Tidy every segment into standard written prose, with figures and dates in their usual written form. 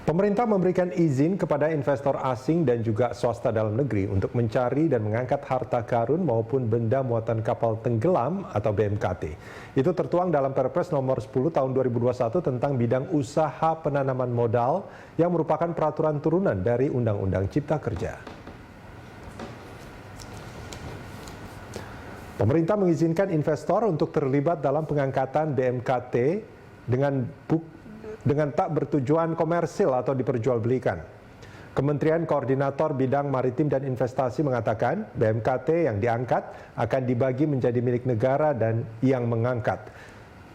Pemerintah memberikan izin kepada investor asing dan juga swasta dalam negeri untuk mencari dan mengangkat harta karun maupun benda muatan kapal tenggelam atau BMKT. Itu tertuang dalam Perpres nomor 10 tahun 2021 tentang bidang usaha penanaman modal yang merupakan peraturan turunan dari Undang-Undang Cipta Kerja. Pemerintah mengizinkan investor untuk terlibat dalam pengangkatan BMKT dengan tak bertujuan komersil atau diperjualbelikan. Kementerian Koordinator Bidang Maritim dan Investasi mengatakan BMKT yang diangkat akan dibagi menjadi milik negara dan yang mengangkat.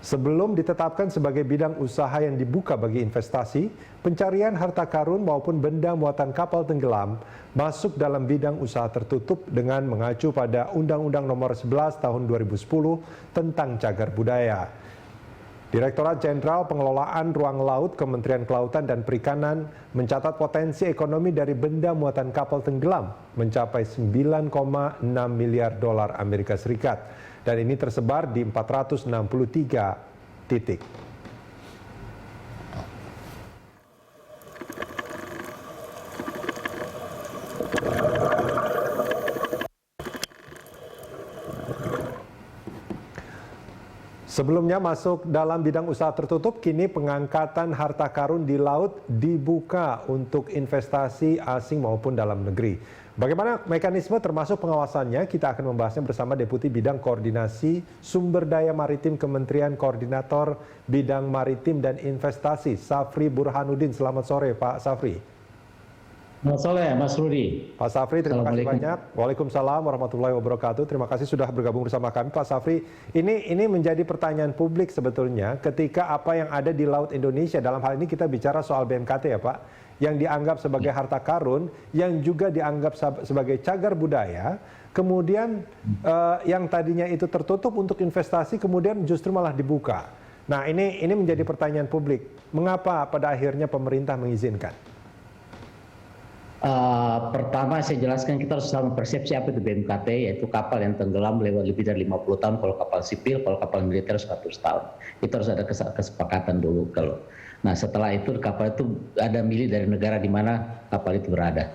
Sebelum ditetapkan sebagai bidang usaha yang dibuka bagi investasi, pencarian harta karun maupun benda muatan kapal tenggelam masuk dalam bidang usaha tertutup dengan mengacu pada Undang-Undang Nomor 11 Tahun 2010 tentang Cagar Budaya. Direktorat Jenderal Pengelolaan Ruang Laut Kementerian Kelautan dan Perikanan mencatat potensi ekonomi dari benda muatan kapal tenggelam mencapai 9,6 miliar dolar Amerika Serikat dan ini tersebar di 463 titik. Sebelumnya masuk dalam bidang usaha tertutup, kini pengangkatan harta karun di laut dibuka untuk investasi asing maupun dalam negeri. Bagaimana mekanisme termasuk pengawasannya? Kita akan membahasnya bersama Deputi Bidang Koordinasi Sumber Daya Maritim Kementerian Koordinator Bidang Maritim dan Investasi, Safri Burhanuddin. Selamat sore, Pak Safri. Selamat sore, Mas Rudi. Pak Safri, terima kasih banyak. Waalaikumsalam warahmatullahi wabarakatuh. Terima kasih sudah bergabung bersama kami, Pak Safri. Ini menjadi pertanyaan publik sebetulnya ketika apa yang ada di Laut Indonesia, dalam hal ini kita bicara soal BMKT ya Pak, yang dianggap sebagai harta karun, yang juga dianggap sebagai cagar budaya, kemudian yang tadinya itu tertutup untuk investasi, kemudian justru malah dibuka. Nah ini menjadi pertanyaan publik. Mengapa pada akhirnya pemerintah mengizinkan? Pertama saya jelaskan kita harus sama persepsi apa itu BMKT, yaitu kapal yang tenggelam lewat lebih dari 50 tahun kalau kapal sipil, kalau kapal militer 100 tahun. Itu harus ada kesepakatan dulu. Nah setelah itu kapal itu ada milik dari negara di mana kapal itu berada.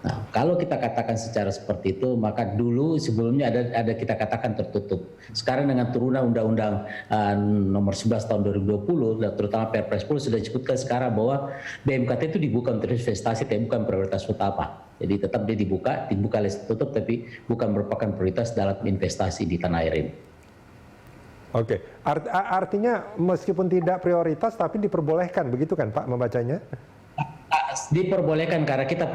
Nah, kalau kita katakan secara seperti itu, maka dulu sebelumnya ada kita katakan tertutup. Sekarang dengan turunan Undang-Undang Nomor 11 Tahun 2020, terutama Perpres 10 sudah disebutkan sekarang bahwa BMKT itu dibuka untuk investasi, tapi bukan prioritas utama. Jadi tetap dia dibuka tutup, tapi bukan merupakan prioritas dalam investasi di tanah air ini. Oke, artinya meskipun tidak prioritas, tapi diperbolehkan, begitu kan Pak membacanya? Diperbolehkan karena kita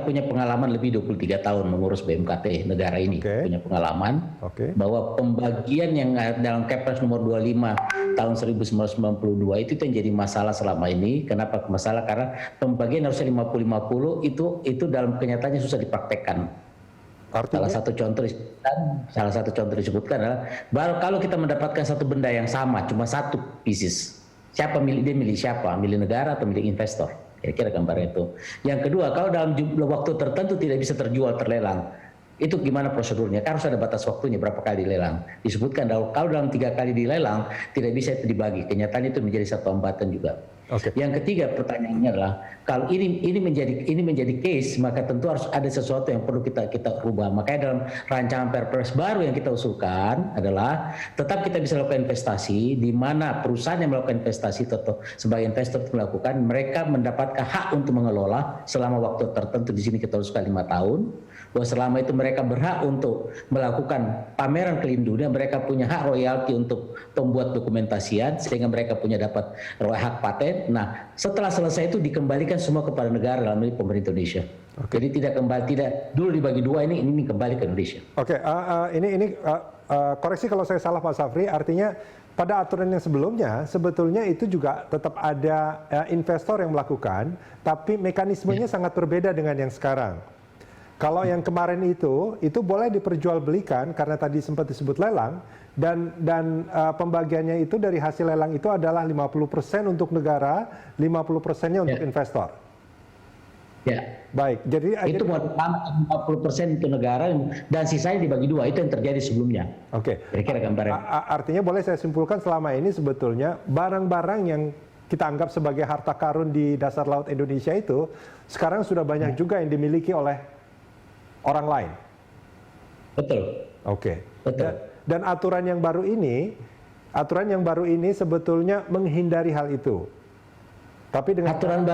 punya pengalaman lebih 23 tahun mengurus BMKT negara ini. Punya pengalaman bahwa pembagian yang dalam Kepres nomor 25 tahun 1992 itu yang jadi masalah selama ini. Kenapa masalah? Karena pembagian harusnya 50-50 itu dalam kenyataannya susah dipraktekkan. Salah satu contoh disebutkan adalah kalau kita mendapatkan satu benda yang sama cuma satu pieces, siapa milik siapa? Milik negara atau milik investor? Kira-kira gambarnya itu. Yang kedua, kalau dalam jumlah waktu tertentu tidak bisa terlelang, itu gimana prosedurnya? Kan harus ada batas waktunya berapa kali dilelang. Disebutkan kalau dalam 3 kali dilelang tidak bisa itu dibagi. Kenyataan itu menjadi satu hambatan juga. Yang ketiga pertanyaannya adalah kalau ini menjadi case, maka tentu harus ada sesuatu yang perlu kita ubah. Makanya dalam rancangan Perpres baru yang kita usulkan adalah tetap kita bisa lakukan investasi di mana perusahaan yang melakukan investasi atau sebagai investor melakukan, mereka mendapatkan hak untuk mengelola selama waktu tertentu. Di sini kita usulkan 5 tahun. Bahwa selama itu mereka berhak untuk melakukan pameran keliling dunia, mereka punya hak royalti untuk membuat dokumentasian sehingga mereka punya dapat hak paten. Nah, setelah selesai itu dikembalikan semua kepada negara dalam ini pemerintah Indonesia. Jadi tidak dulu dibagi dua, ini kembali ke Indonesia. Koreksi kalau saya salah Pak Safri, artinya pada aturan yang sebelumnya sebetulnya itu juga tetap ada investor yang melakukan, tapi mekanismenya sangat berbeda dengan yang sekarang. Kalau yang kemarin itu boleh diperjualbelikan karena tadi sempat disebut lelang dan pembagiannya itu dari hasil lelang itu adalah 50% untuk negara, 50%-nya untuk investor. Ya. Baik, jadi itu 50% untuk negara dan sisanya dibagi dua, itu yang terjadi sebelumnya. Kira-kira gambarnya. Artinya boleh saya simpulkan selama ini sebetulnya barang-barang yang kita anggap sebagai harta karun di dasar laut Indonesia itu sekarang sudah banyak juga yang dimiliki oleh orang lain. Betul. Oke. Betul. Dan aturan yang baru ini sebetulnya menghindari hal itu. Tapi dengan aturan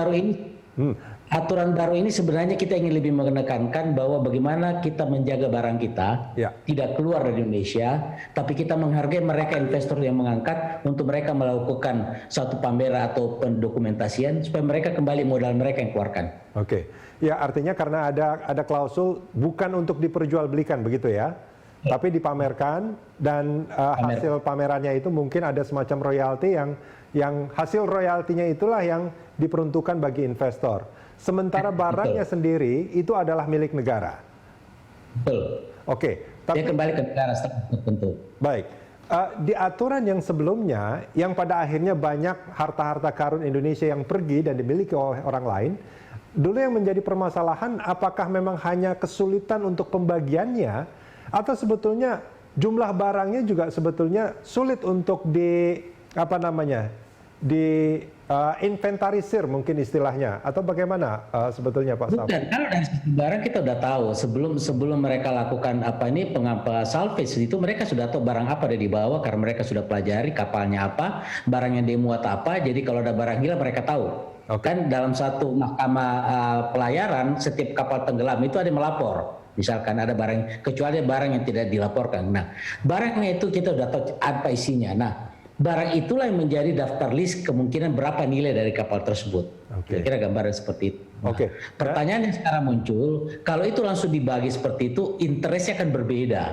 baru ini sebenarnya kita ingin lebih menekankan bahwa bagaimana kita menjaga barang kita tidak keluar dari Indonesia, tapi kita menghargai mereka investor yang mengangkat untuk mereka melakukan suatu pameran atau pendokumentasian supaya mereka kembali modal mereka yang keluarkan. Oke, ya artinya karena ada klausul bukan untuk diperjualbelikan begitu ya, tapi dipamerkan dan hasil pamerannya itu mungkin ada semacam royalti yang hasil royaltinya itulah yang diperuntukkan bagi investor. Sementara barangnya sendiri itu adalah milik negara. Betul. Oke. Tapi, dia kembali ke negara secara tertentu. Baik. Di aturan yang sebelumnya, yang pada akhirnya banyak harta-harta karun Indonesia yang pergi dan dimiliki oleh orang lain, dulu yang menjadi permasalahan apakah memang hanya kesulitan untuk pembagiannya, atau sebetulnya jumlah barangnya juga sebetulnya sulit untuk inventarisir mungkin istilahnya, atau bagaimana sebetulnya Pak Safri? Bukan, kalau dari sisi barang kita udah tahu sebelum mereka lakukan salvage itu mereka sudah tahu barang apa ada di bawah karena mereka sudah pelajari kapalnya apa, barang yang dimuat apa, jadi kalau ada barang hilang mereka tahu. Kan dalam satu mahkamah pelayaran setiap kapal tenggelam itu ada yang melapor. Misalkan ada barang, kecuali barang yang tidak dilaporkan. Nah, barangnya itu kita udah tahu apa isinya. Nah, barang itulah yang menjadi daftar list kemungkinan berapa nilai dari kapal tersebut. Kira-kira gambaran seperti itu. Nah, pertanyaan yang sekarang muncul, kalau itu langsung dibagi seperti itu, interestnya akan berbeda.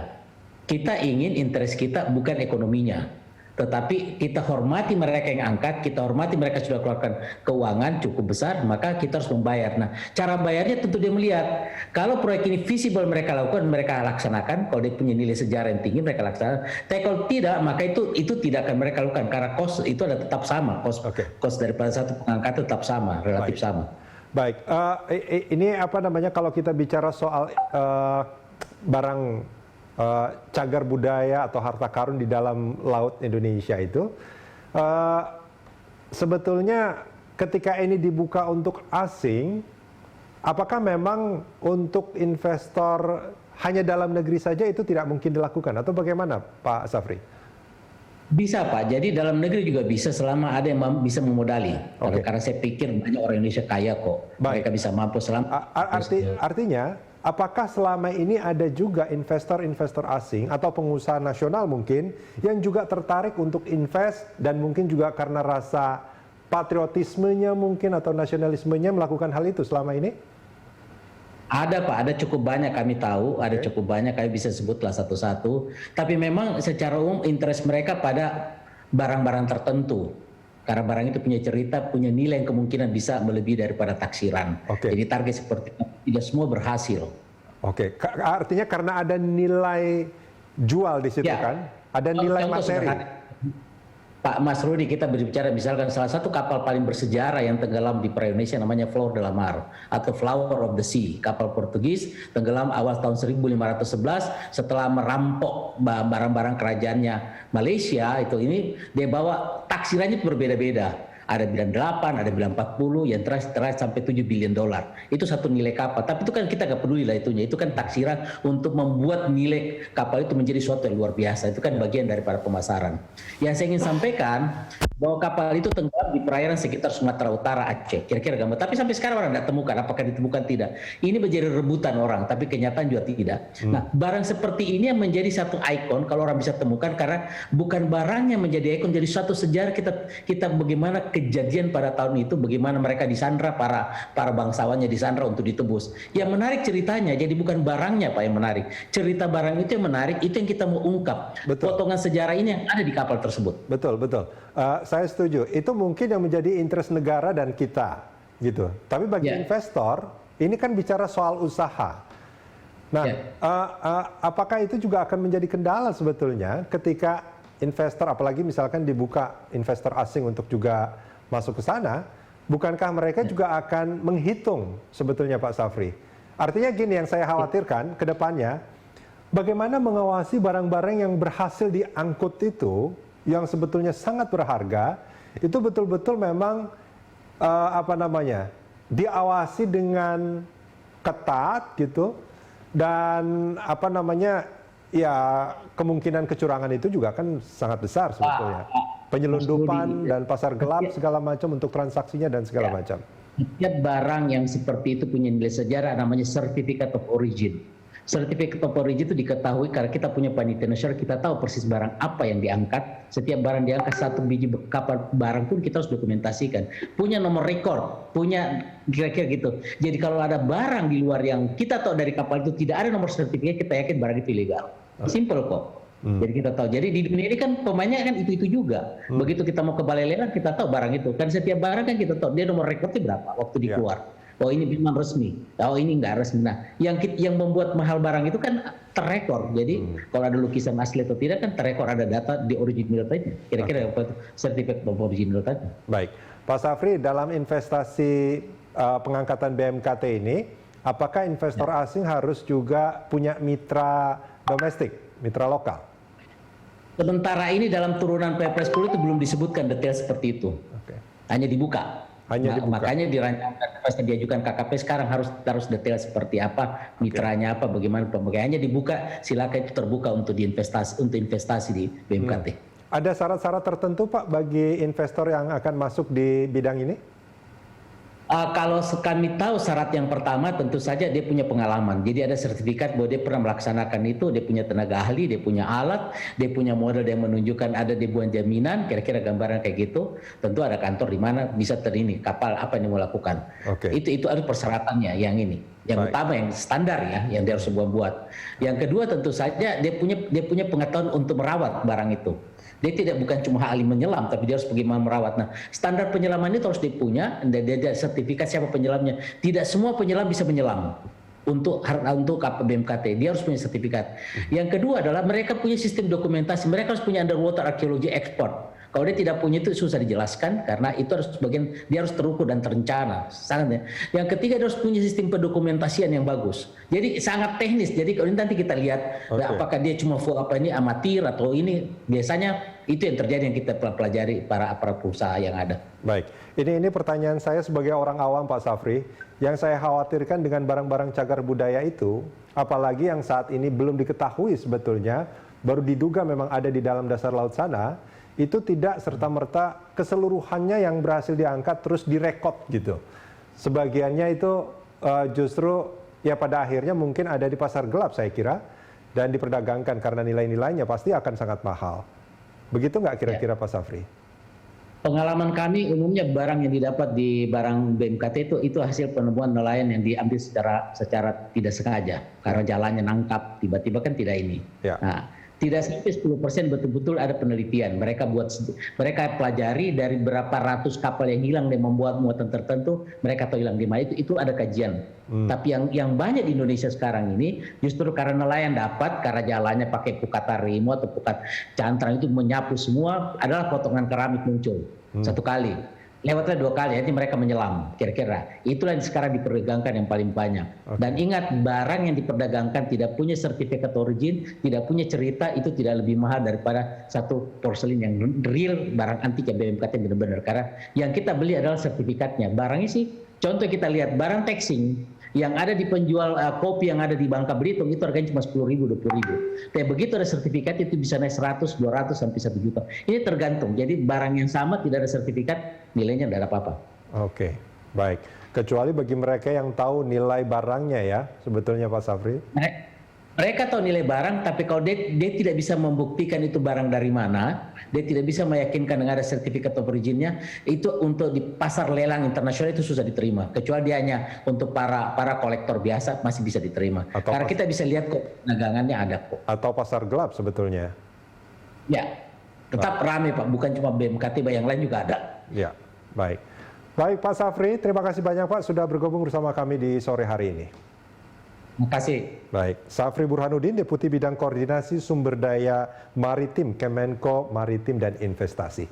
Kita ingin interest kita bukan ekonominya, tetapi kita hormati mereka yang angkat, kita hormati mereka sudah keluarkan keuangan cukup besar, maka kita harus membayar. Nah, cara bayarnya tentu dia melihat, kalau proyek ini visible mereka lakukan, mereka laksanakan, kalau dia punya nilai sejarah yang tinggi mereka laksanakan, tapi kalau tidak, maka itu tidak akan mereka lakukan, karena cost itu ada tetap sama, cost daripada satu pengangkatan tetap sama, relatif sama. Baik, ini kalau kita bicara soal barang cagar budaya atau harta karun di dalam laut Indonesia itu, sebetulnya ketika ini dibuka untuk asing, apakah memang untuk investor hanya dalam negeri saja itu tidak mungkin dilakukan, atau bagaimana Pak Safri? Bisa Pak, jadi dalam negeri juga bisa selama ada yang bisa memodali. Karena saya pikir banyak orang Indonesia kaya kok, mereka bisa mampu selama. Artinya, apakah selama ini ada juga investor-investor asing atau pengusaha nasional mungkin yang juga tertarik untuk invest dan mungkin juga karena rasa patriotismenya mungkin atau nasionalismenya melakukan hal itu selama ini? Ada Pak, ada cukup banyak kami tahu, ada cukup banyak, kami bisa sebutlah satu-satu. Tapi memang secara umum interest mereka pada barang-barang tertentu. Karena barang itu punya cerita, punya nilai yang kemungkinan bisa melebihi daripada taksiran. Jadi target seperti itu tidak semua berhasil. Artinya karena ada nilai jual di situ kan? Ada nilai materi. Pak Mas Rudi, kita berbicara misalkan salah satu kapal paling bersejarah yang tenggelam di perairan Indonesia namanya Flor de la Mar atau Flower of the Sea. Kapal Portugis tenggelam awal tahun 1511 setelah merampok barang-barang kerajaannya Malaysia. Ini dia bawa taksirannya berbeda-beda. Ada bilang 8, ada bilang 40, yang terakhir sampai 7 billion dolar. Itu satu nilai kapal. Tapi itu kan kita nggak peduli lah itunya. Itu kan taksiran untuk membuat nilai kapal itu menjadi suatu yang luar biasa. Itu kan bagian daripada pemasaran. Yang saya ingin sampaikan bahwa kapal itu tenggelam di perairan sekitar Sumatera Utara, Aceh. Kira-kira gambar. Tapi sampai sekarang orang tidak temukan. Apakah ditemukan tidak? Ini menjadi rebutan orang, tapi kenyataan juga tidak. Nah, barang seperti ini yang menjadi satu ikon kalau orang bisa temukan, karena bukan barangnya menjadi ikon, jadi suatu sejarah kita bagaimana kejadian pada tahun itu, bagaimana mereka disandra, para bangsawannya disandra untuk ditebus. Yang menarik ceritanya, jadi bukan barangnya Pak yang menarik. Cerita barang itu yang menarik, itu yang kita mau ungkap. Potongan sejarah ini yang ada di kapal tersebut. Betul. Saya setuju. Itu mungkin yang menjadi interest negara dan kita, gitu. Tapi bagi investor, ini kan bicara soal usaha. Nah, apakah itu juga akan menjadi kendala sebetulnya ketika investor, apalagi misalkan dibuka investor asing untuk juga masuk ke sana, bukankah mereka juga akan menghitung sebetulnya Pak Safri? Artinya gini, yang saya khawatirkan ke depannya, bagaimana mengawasi barang-barang yang berhasil diangkut itu, yang sebetulnya sangat berharga, itu betul-betul memang diawasi dengan ketat gitu, dan ya kemungkinan kecurangan itu juga kan sangat besar sebetulnya. Penyelundupan dan pasar gelap segala macam untuk transaksinya dan segala macam. Setiap barang yang seperti itu punya nilai sejarah, namanya Certificate of Origin. Certificate of Origin itu diketahui karena kita punya panitia nasional, kita tahu persis barang apa yang diangkat. Setiap barang diangkat, satu biji kapal barang pun kita harus dokumentasikan. Punya nomor rekor, punya kira-kira gitu. Jadi kalau ada barang di luar yang kita tahu dari kapal itu tidak ada nomor sertifikat, kita yakin barang itu ilegal. Simple kok. Jadi kita tahu. Jadi di dunia ini kan pemainnya kan itu juga. Begitu kita mau ke balai lelang, kita tahu barang itu. Kan setiap barang kan kita tahu dia nomor rekornya berapa waktu dikeluar. Oh ini memang resmi. Oh ini enggak resmi. Nah, yang membuat mahal barang itu kan terrekor. Jadi kalau ada lukisan asli atau tidak kan terrekor, ada data di original tadi. Kira-kira apa itu sertifikat of original tadi. Baik, Pak Safri, dalam investasi pengangkatan BMKT ini, apakah investor asing harus juga punya mitra domestik, mitra lokal? Sementara ini dalam turunan Perpres 10 itu belum disebutkan detail seperti itu. Hanya dibuka. Makanya dirancangkan pas diajukan KKP sekarang harus detail seperti apa, mitranya apa, bagaimana pembukanya dibuka, silakan itu terbuka untuk investasi di BMKT. Ada syarat-syarat tertentu Pak bagi investor yang akan masuk di bidang ini? Kalau kami tahu syarat yang pertama tentu saja dia punya pengalaman. Jadi ada sertifikat bahwa dia pernah melaksanakan itu, dia punya tenaga ahli, dia punya alat, dia punya modal yang menunjukkan ada dibuat jaminan, kira-kira gambaran kayak gitu. Tentu ada kantor di mana bisa kapal apa yang mau lakukan. Itu harus persyaratannya yang ini. Yang utama, yang standar ya, yang dia harus buat. Yang kedua tentu saja dia punya pengetahuan untuk merawat barang itu. Dia bukan cuma ahli menyelam, tapi dia harus bagaimana merawat. Nah, standar penyelaman itu harus dia punya, dan dia ada sertifikat siapa penyelamnya. Tidak semua penyelam bisa menyelam untuk BMKT, dia harus punya sertifikat. Yang kedua adalah mereka punya sistem dokumentasi, mereka harus punya underwater archaeology export. Kalau dia tidak punya itu susah dijelaskan karena itu harus dia harus terukur dan terencana. Sangat. Yang ketiga dia harus punya sistem pendokumentasian yang bagus. Jadi sangat teknis. Jadi kalau nanti kita lihat apakah dia cuma amatir atau ini, biasanya itu yang terjadi yang kita pelajari para perusahaan yang ada. Baik. Ini pertanyaan saya sebagai orang awam Pak Safri. Yang saya khawatirkan dengan barang-barang cagar budaya itu, apalagi yang saat ini belum diketahui sebetulnya, baru diduga memang ada di dalam dasar laut sana, itu tidak serta-merta keseluruhannya yang berhasil diangkat terus direkod gitu. Sebagiannya itu justru ya pada akhirnya mungkin ada di pasar gelap saya kira, dan diperdagangkan karena nilai-nilainya pasti akan sangat mahal. Begitu nggak kira-kira Pak Safri? Pengalaman kami umumnya barang yang didapat di barang BMKT itu hasil penemuan nelayan yang diambil secara tidak sengaja karena jalannya nangkap, tiba-tiba kan tidak ini. Nah, tidak sampai 10% betul-betul ada penelitian. Mereka pelajari dari berapa ratus kapal yang hilang dan membuat muatan tertentu, mereka tahu hilang di mana, itu ada kajian. Tapi yang banyak di Indonesia sekarang ini justru karena nelayan dapat, karena jalannya pakai pukat harimau atau pukat cantrang itu menyapu semua, adalah potongan keramik muncul satu kali. Lewatnya 2 kali, jadi mereka menyelam, kira-kira. Itulah yang sekarang diperdagangkan yang paling banyak. Dan ingat, barang yang diperdagangkan tidak punya sertifikat origin, tidak punya cerita, itu tidak lebih mahal daripada satu porselin yang real, barang antik yang BMKT benar-benar. Karena yang kita beli adalah sertifikatnya. Barangnya sih, contoh kita lihat, barang texing, yang ada di penjual kopi yang ada di Bangka Belitung itu harganya cuma 10.000, 20.000. Tapi begitu ada sertifikat itu bisa naik 100, 200 sampai 1 juta. Ini tergantung. Jadi barang yang sama tidak ada sertifikat, nilainya tidak ada apa-apa. Oke, baik. Kecuali bagi mereka yang tahu nilai barangnya ya, sebetulnya Pak Safri. Mereka tahu nilai barang, tapi kalau dia tidak bisa membuktikan itu barang dari mana, dia tidak bisa meyakinkan dengan ada sertifikat of origin-nya, itu untuk di pasar lelang internasional itu susah diterima. Kecuali dia hanya untuk para kolektor biasa masih bisa diterima. Karena kita bisa lihat kok dagangannya ada kok. Atau pasar gelap sebetulnya. Ya, tetap ramai Pak, bukan cuma BMKT, yang lain juga ada. Ya, baik. Baik Pak Safri, terima kasih banyak Pak sudah bergabung bersama kami di sore hari ini. Terima kasih. Baik, Safri Burhanuddin, Deputi Bidang Koordinasi Sumber Daya Maritim Kemenko Maritim dan Investasi.